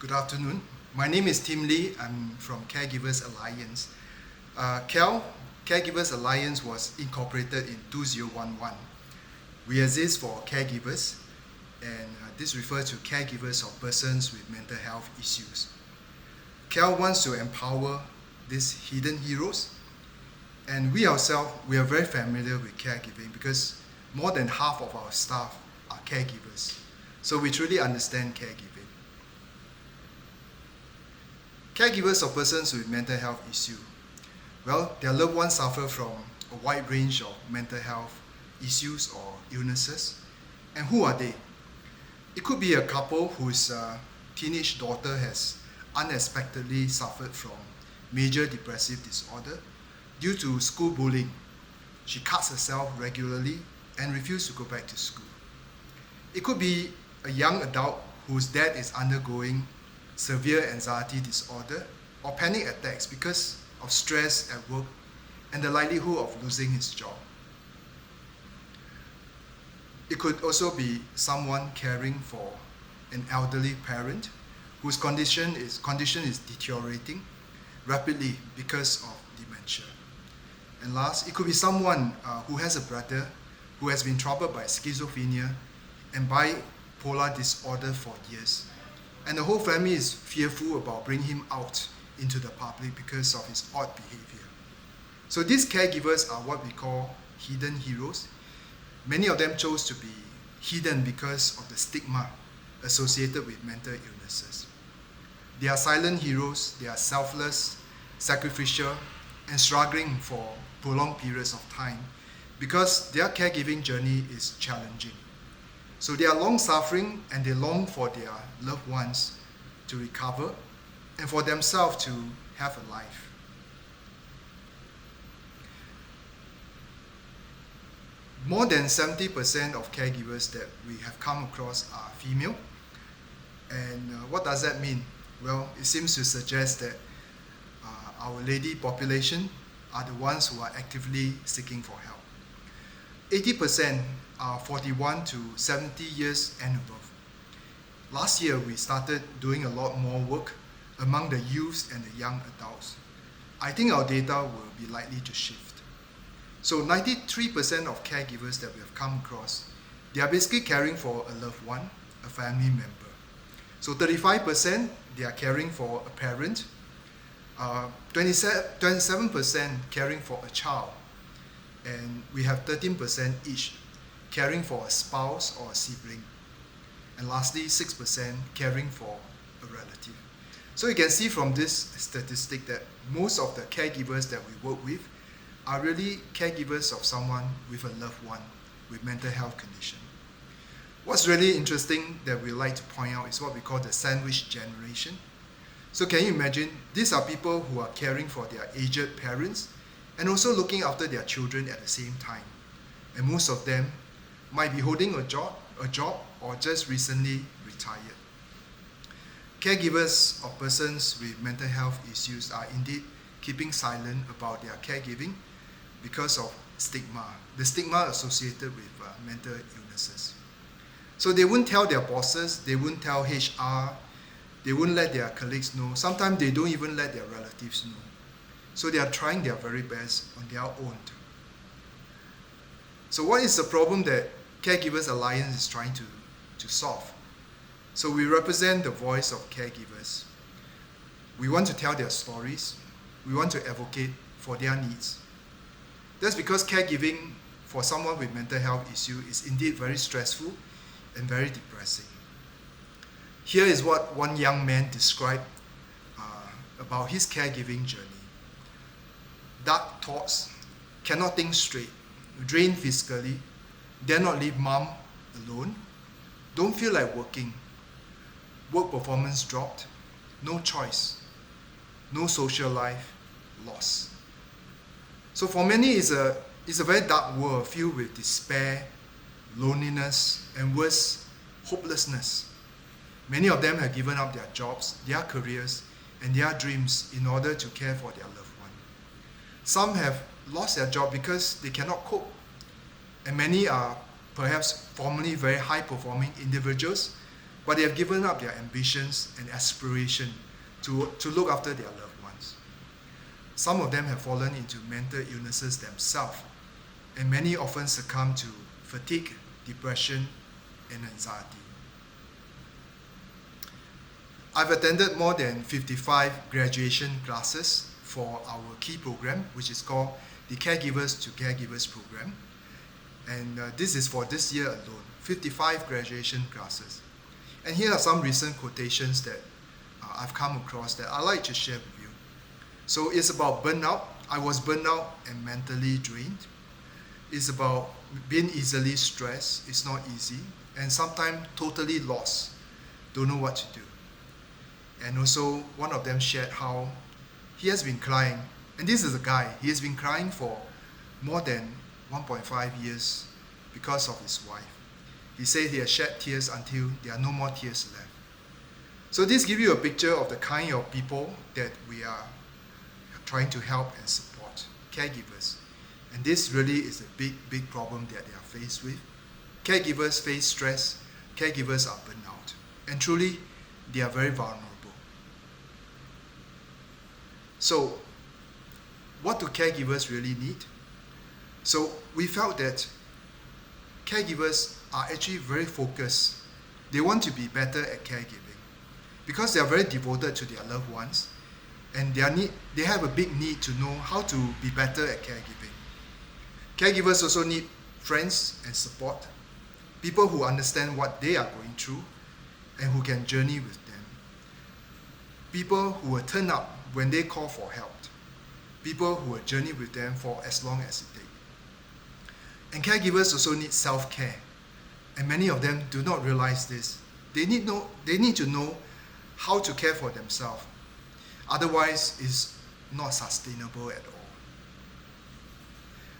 Good afternoon. My name is Tim Lee. I'm from Caregivers Alliance. Caregivers Alliance was incorporated in 2011. We exist for caregivers, and this refers to caregivers of persons with mental health issues. CAL wants to empower these hidden heroes, and we ourselves, we are very familiar with caregiving because more than half of our staff are caregivers. So we truly understand caregiving. Caregivers of persons with mental health issues. Well, their loved ones suffer from a wide range of mental health issues or illnesses. And who are they? It could be a couple whose teenage daughter has unexpectedly suffered from major depressive disorder due to school bullying. She cuts herself regularly and refuses to go back to school. It could be a young adult whose dad is undergoing severe anxiety disorder or panic attacks because of stress at work and the likelihood of losing his job. It could also be someone caring for an elderly parent whose condition is deteriorating rapidly because of dementia. And last, it could be someone who has a brother who has been troubled by schizophrenia and bipolar disorder for years. And the whole family is fearful about bringing him out into the public because of his odd behavior. So these caregivers are what we call hidden heroes. Many of them chose to be hidden because of the stigma associated with mental illnesses. They are silent heroes, they are selfless, sacrificial, and struggling for prolonged periods of time because their caregiving journey is challenging. So they are long-suffering and they long for their loved ones to recover and for themselves to have a life. More than 70% of caregivers that we have come across are female. And what does that mean? Well, it seems to suggest that our lady population are the ones who are actively seeking for help. 80% are 41 to 70 years and above. Last year, we started doing a lot more work among the youths and the young adults. I think our data will be likely to shift. So 93% of caregivers that we have come across, they are basically caring for a loved one, a family member. So 35%, they are caring for a parent, 27% caring for a child, and we have 13% each caring for a spouse or a sibling. And lastly, 6% caring for a relative. So you can see from this statistic that most of the caregivers that we work with are really caregivers of someone with a loved one with mental health condition. What's really interesting that we like to point out is what we call the sandwich generation. So can you imagine, these are people who are caring for their aged parents and also looking after their children at the same time. And most of them might be holding a job or just recently retired. Caregivers of persons with mental health issues are indeed keeping silent about their caregiving because of stigma, the stigma associated with mental illnesses. So they wouldn't tell their bosses, they wouldn't tell HR, they wouldn't let their colleagues know. Sometimes they don't even let their relatives know. So they are trying their very best on their own. So what is the problem that Caregivers Alliance is trying to solve? So we represent the voice of caregivers. We want to tell their stories. We want to advocate for their needs. That's because caregiving for someone with mental health issue is indeed very stressful and very depressing. Here is what one young man described about his caregiving journey. Dark thoughts, cannot think straight, drained physically, dare not leave mom alone, don't feel like working, work performance dropped, no choice, no social life, loss. So for many, it's a very dark world filled with despair, loneliness, and worse, hopelessness. Many of them have given up their jobs, their careers, and their dreams in order to care for their loved one. Some have lost their job because they cannot cope, and many are perhaps formerly very high-performing individuals, but they have given up their ambitions and aspiration to look after their loved ones. Some of them have fallen into mental illnesses themselves, and many often succumb to fatigue, depression, and anxiety. I've attended more than 55 graduation classes for our key program, which is called the Caregivers to Caregivers program. And this is for this year alone, 55 graduation classes. And here are some recent quotations that I've come across that I'd like to share with you. So it's about burnout. I was burnt out and mentally drained. It's about being easily stressed. It's not easy. And sometimes totally lost. Don't know what to do. And also one of them shared how he has been crying. And this is a guy. He has been crying for more than 1.5 years because of his wife. He said he has shed tears until there are no more tears left. So this gives you a picture of the kind of people that we are trying to help and support, caregivers. And this really is a big problem that they are faced with. Caregivers face stress, caregivers are burnt out, and truly they are very vulnerable. So what do caregivers really need? So we felt that caregivers are actually very focused. They want to be better at caregiving because they are very devoted to their loved ones, and they have a big need to know how to be better at caregiving. Caregivers also need friends and support, people who understand what they are going through and who can journey with them. People who will turn up when they call for help. People who will journey with them for as long as it takes. And caregivers also need self-care, and many of them do not realize this. They need to know how to care for themselves. Otherwise, it's not sustainable at all.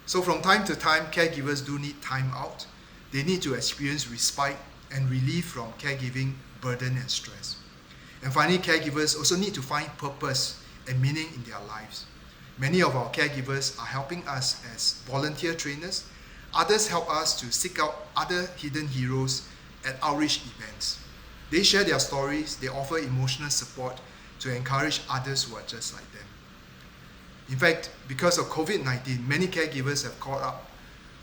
So from time to time, caregivers do need time out. They need to experience respite and relief from caregiving burden and stress. And finally, caregivers also need to find purpose and meaning in their lives. Many of our caregivers are helping us as volunteer trainers. Others help us to seek out other hidden heroes at outreach events. They share their stories, they offer emotional support to encourage others who are just like them. In fact, because of COVID-19, many caregivers have called up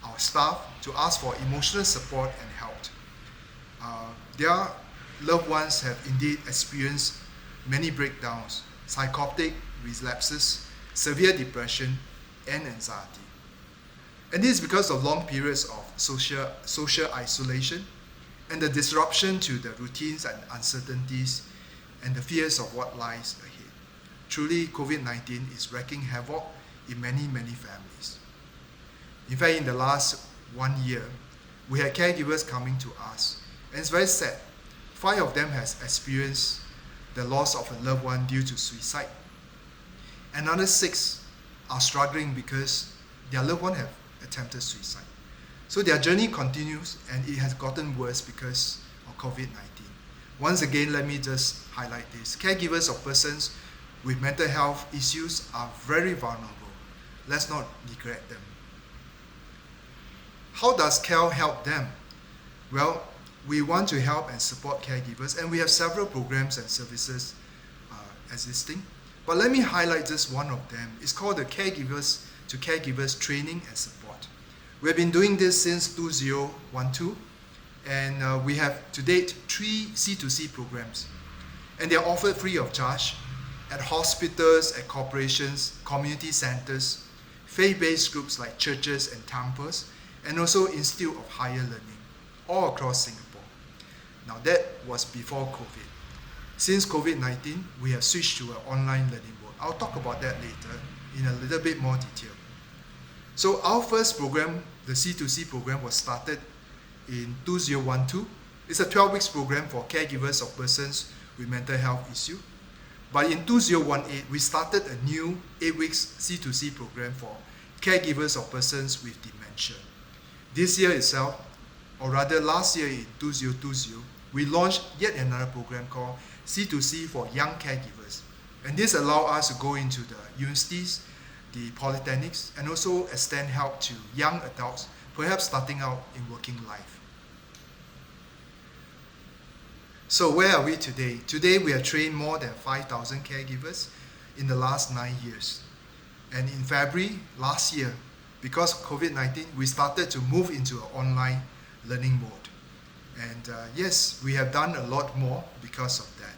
our staff to ask for emotional support and help. Their loved ones have indeed experienced many breakdowns, psychotic relapses, severe depression, and anxiety. And this is because of long periods of social isolation and the disruption to the routines and uncertainties and the fears of what lies ahead. Truly, COVID-19 is wreaking havoc in many families. In fact, in the last 1 year, we had caregivers coming to us, and it's very sad. 5 of them has experienced the loss of a loved one due to suicide. Another 6 are struggling because their loved one have attempted suicide. So their journey continues, and it has gotten worse because of COVID-19. Once again, let me just highlight this. Caregivers of persons with mental health issues are very vulnerable. Let's not neglect them. How does CAL help them? Well, we want to help and support caregivers, and we have several programs and services existing. But let me highlight just one of them. It's called the Caregivers to Caregivers Training and Support. We've been doing this since 2012, and we have to date 3 C2C programs. And they're offered free of charge at hospitals, at corporations, community centers, faith-based groups like churches and temples, and also Institute of Higher Learning, all across Singapore. Now that was before COVID. Since COVID-19, we have switched to an online learning mode. I'll talk about that later in a little bit more detail. So our first program, the C2C program, was started in 2012. It's a 12-week program for caregivers of persons with mental health issue. But in 2018, we started a new 8-week C2C program for caregivers of persons with dementia. This year itself, or rather last year in 2020, we launched yet another program called C2C for Young Caregivers. And this allows us to go into the universities, the polytechnics, and also extend help to young adults, perhaps starting out in working life. So where are we today? Today we have trained more than 5,000 caregivers in the last 9 years. And in February last year, because of COVID-19, we started to move into an online learning mode. And yes, we have done a lot more because of that.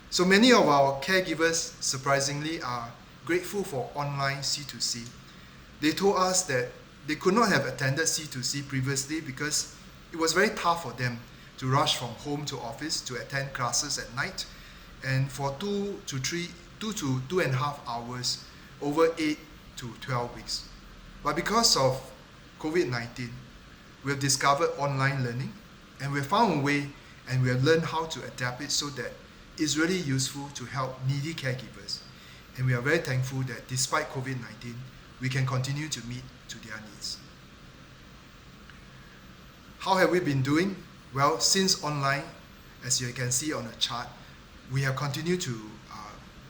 So many of our caregivers, surprisingly, are grateful for online C2C. They told us that they could not have attended C2C previously because it was very tough for them to rush from home to office to attend classes at night, and for 2 to 2.5 hours over 8 to 12 weeks. But because of COVID-19, we have discovered online learning, and we have found a way, and we have learned how to adapt it so that it's really useful to help needy caregivers. And we are very thankful that despite COVID-19, we can continue to meet to their needs. How have we been doing? Well, since online, as you can see on the chart, we have continued to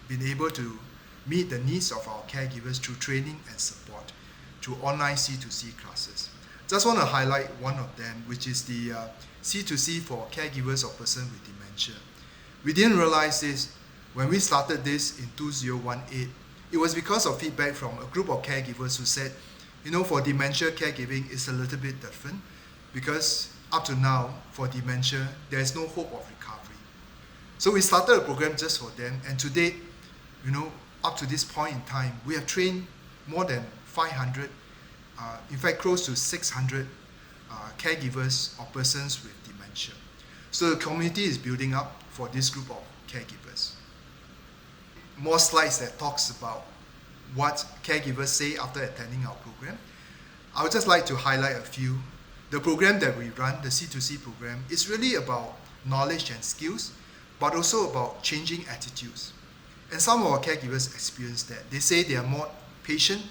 been able to meet the needs of our caregivers through training and support through online C2C classes. Just want to highlight one of them, which is the C2C for caregivers of persons with dementia. We didn't realize this when we started this in 2018. It was because of feedback from a group of caregivers who said, for dementia, caregiving is a little bit different because up to now, for dementia, there is no hope of recovery. So we started a program just for them, and to date, up to this point in time, we have trained more than 500, in fact close to 600 caregivers of persons with dementia. So the community is building up for this group of caregivers. More slides that talks about what caregivers say after attending our program. I would just like to highlight a few. The program that we run, the C2C program, is really about knowledge and skills, but also about changing attitudes. And some of our caregivers experience that. They say they are more patient,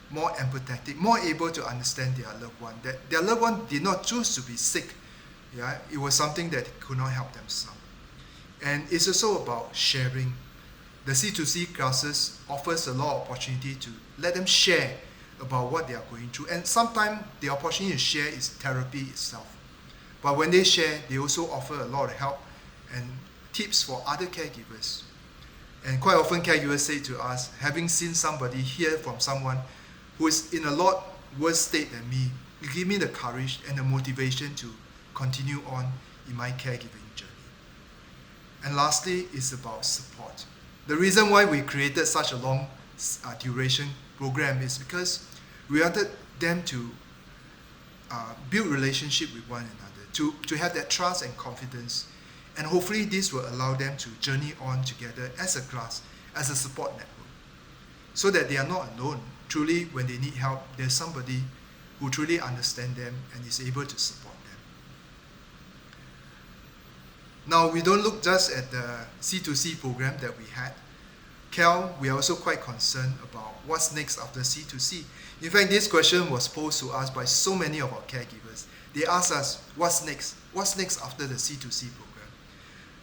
more empathetic, more able to understand their loved one. That their loved one did not choose to be sick. Yeah, it was something that could not help themselves. And it's also about sharing. The C2C classes offers a lot of opportunity to let them share about what they are going through. And sometimes the opportunity to share is therapy itself. But when they share, they also offer a lot of help and tips for other caregivers. And quite often caregivers say to us, having seen somebody, hear from someone who is in a lot worse state than me, it gives me the courage and the motivation to continue on in my caregiving journey. And lastly, it's about support. The reason why we created such a long duration program is because we wanted them to build relationship with one another, to have that trust and confidence, and hopefully this will allow them to journey on together as a class, as a support network, so that they are not alone. Truly, when they need help, there's somebody who truly understands them and is able to support them. Now, we don't look just at the C2C program that we had. We are also quite concerned about what's next after C2C. In fact, this question was posed to us by so many of our caregivers. They asked us, what's next? What's next after the C2C program?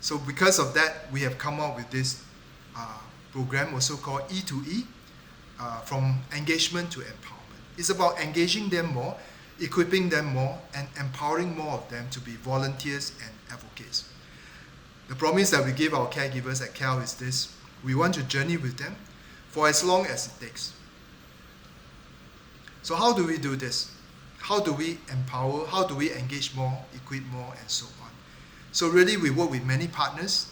So because of that, we have come up with this program also called E2E, from engagement to empowerment. It's about engaging them more, equipping them more, and empowering more of them to be volunteers and advocates. The promise that we give our caregivers at CAL is this: we want to journey with them for as long as it takes. So how do we do this? How do we empower? How do we engage more, equip more, and so on? So really, we work with many partners.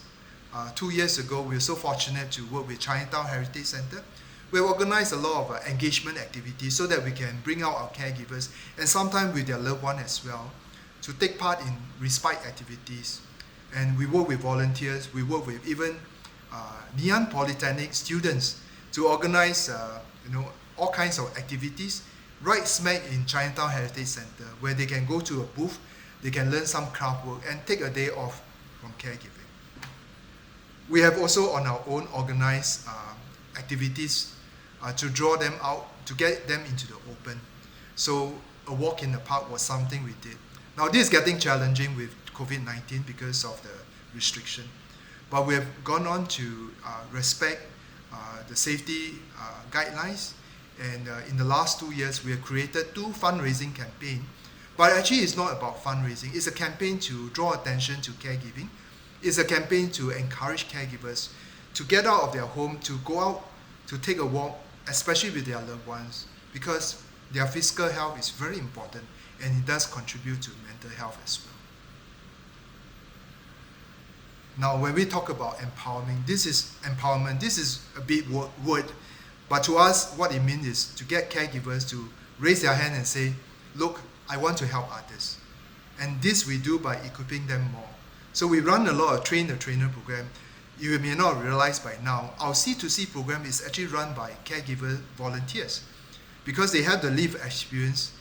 2 years ago, we were so fortunate to work with Chinatown Heritage Center. We have organized a lot of engagement activities so that we can bring out our caregivers, and sometimes with their loved one as well, to take part in respite activities. And we work with volunteers. We work with even Neon Polytechnic students to organize all kinds of activities right smack in Chinatown Heritage Center, where they can go to a booth, they can learn some craft work and take a day off from caregiving. We have also on our own organized activities to draw them out, to get them into the open. So a walk in the park was something we did. Now this is getting challenging with COVID-19 because of the restriction. But we have gone on to respect the safety guidelines, and in the last 2 years we have created 2 fundraising campaigns. But actually it's not about fundraising, it's a campaign to draw attention to caregiving, It's a campaign to encourage caregivers to get out of their home, to go out, to take a walk, especially with their loved ones, because their physical health is very important and it does contribute to mental health as well. Now, when we talk about empowerment, this is a big word, but to us, what it means is to get caregivers to raise their hand and say, look, I want to help others. And this we do by equipping them more. So we run a lot of train-the-trainer program. You may not realize by now, our C2C program is actually run by caregiver volunteers because they have the lived experience,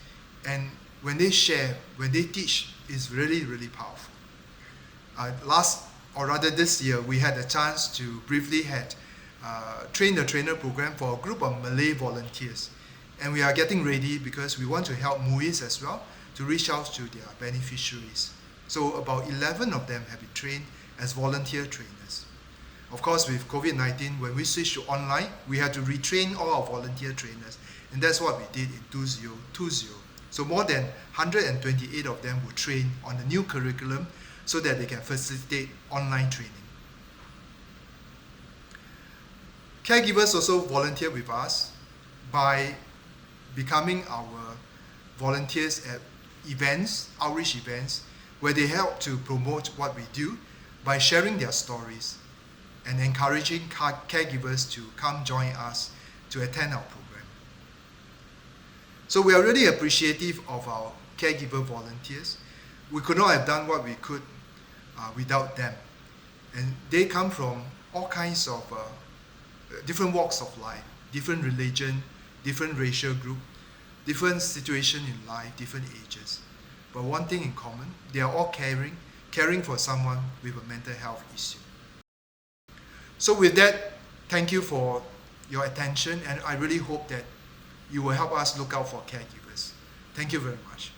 and when they share, when they teach, it's really, really powerful. This year, we had a chance to briefly had train-the-trainer program for a group of Malay volunteers. And we are getting ready because we want to help MUIS as well to reach out to their beneficiaries. So about 11 of them have been trained as volunteer trainers. Of course, with COVID-19, when we switched to online, we had to retrain all our volunteer trainers. And that's what we did in 2020. So more than 128 of them were trained on the new curriculum so that they can facilitate online training. Caregivers also volunteer with us by becoming our volunteers at events, outreach events, where they help to promote what we do by sharing their stories and encouraging caregivers to come join us to attend our program. So we are really appreciative of our caregiver volunteers. We could not have done what we could without them. And they come from all kinds of different walks of life, different religion, different racial group, different situation in life, different ages. But one thing in common, they are all caring for someone with a mental health issue. So with that, thank you for your attention, and I really hope that you will help us look out for caregivers. Thank you very much.